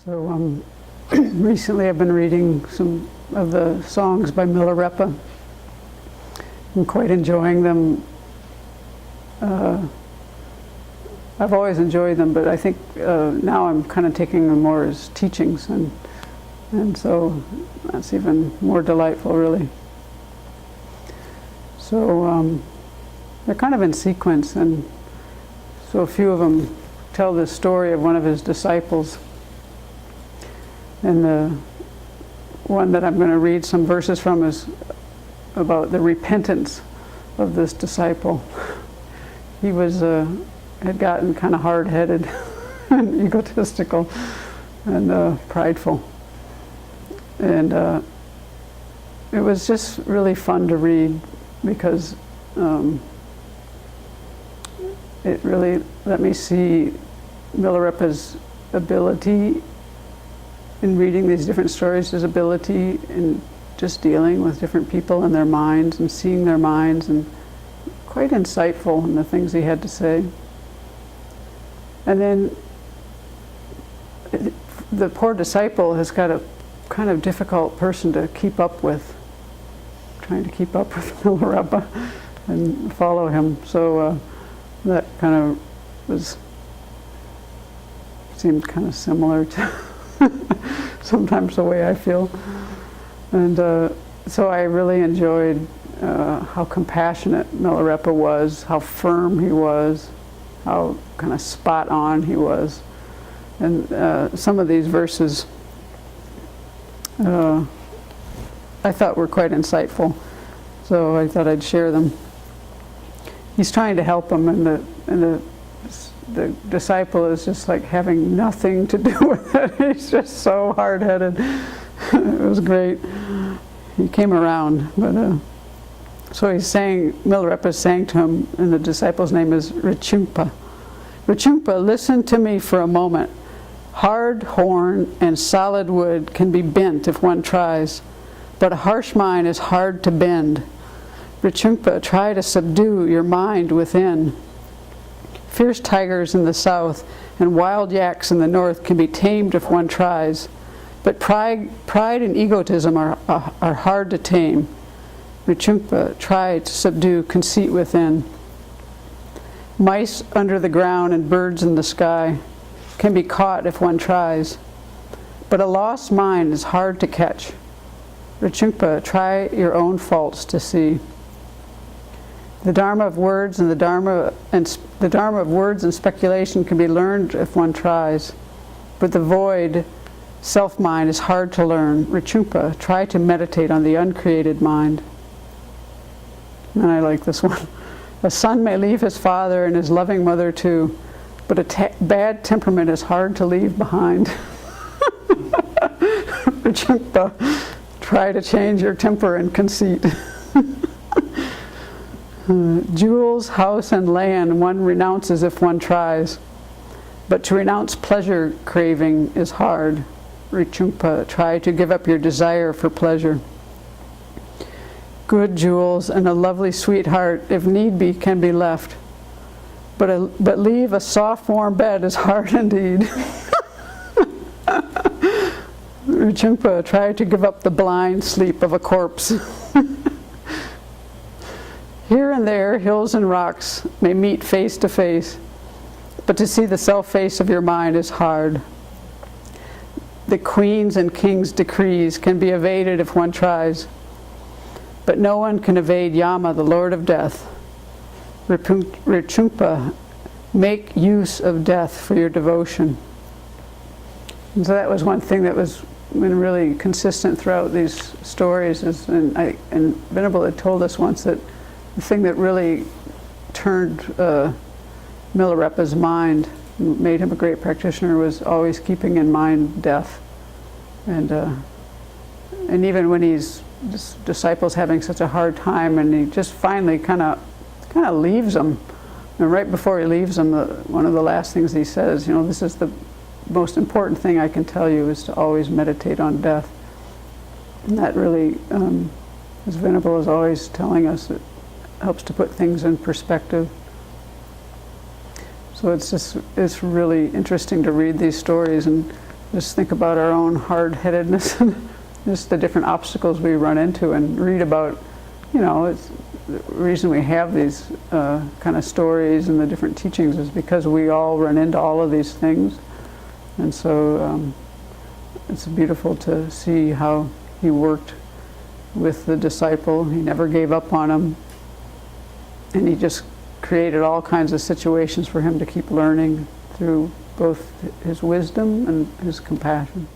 So recently I've been reading some of the songs by Milarepa. I'm quite enjoying them. I've always enjoyed them, but I think now I'm kind of taking them more as teachings, and so that's even more delightful, really. So they're kind of in sequence, and so a few of them tell the story of one of his disciples. And the one that I'm going to read some verses from is about the repentance of this disciple. He was had gotten kind of hard-headed and egotistical and prideful, and it was just really fun to read because it really let me see Milarepa's ability in reading these different stories, his ability in just dealing with different people and their minds and seeing their minds, and quite insightful in the things he had to say. And then the poor disciple has got a kind of difficult person to keep up with, trying to keep up with Milarepa and follow him. So that kind of seemed kind of similar to sometimes the way I feel. And so I really enjoyed how compassionate Milarepa was, how firm he was, how kind of spot on he was. And some of these verses I thought were quite insightful, so I thought I'd share them. He's trying to help him, and the disciple is just like having nothing to do with it. He's just so hard-headed. It was great. He came around, but so he's saying, Milarepa is saying to him, and the disciple's name is Rechungpa. Rechungpa, listen to me for a moment. Hard horn and solid wood can be bent if one tries, but a harsh mind is hard to bend. Rechungpa, try to subdue your mind within. Fierce tigers in the south and wild yaks in the north can be tamed if one tries, but pride and egotism are hard to tame. Rechungpa, try to subdue conceit within. Mice under the ground and birds in the sky can be caught if one tries, but a lost mind is hard to catch. Rechungpa, try your own faults to see. The Dharma of words and the Dharma of words and speculation can be learned if one tries, but the void self-mind is hard to learn. Rechungpa, try to meditate on the uncreated mind. And I like this one. A son may leave his father and his loving mother too, but a bad temperament is hard to leave behind. Rechungpa, try to change your temper and conceit. Jewels, house, and land one renounces if one tries, but to renounce pleasure craving is hard. Rechungpa, try to give up your desire for pleasure. Good jewels and a lovely sweetheart, if need be, can be left, but leave a soft, warm bed is hard indeed. Rechungpa, try to give up the blind sleep of a corpse. Here and there, hills and rocks may meet face to face, but to see the self-face of your mind is hard. The queen's and king's decrees can be evaded if one tries, but no one can evade Yama, the Lord of Death. Rechungpa, make use of death for your devotion. And so that was one thing that was been really consistent throughout these stories, and Venerable had told us once that the thing that really turned Milarepa's mind, made him a great practitioner, was always keeping in mind death. And even when his disciples having such a hard time, and he just finally kind of leaves them, and right before he leaves them, one of the last things he says, this is the most important thing I can tell you, is to always meditate on death. And that really, as Venerable is always telling us, it helps to put things in perspective. So it's really interesting to read these stories, and just think about our own hard-headedness and just the different obstacles we run into, and read about, you know, it's the reason we have these kind of stories and the different teachings is because we all run into all of these things. And so it's beautiful to see how he worked with the disciple. He never gave up on him, and he just created all kinds of situations for him to keep learning through both his wisdom and his compassion.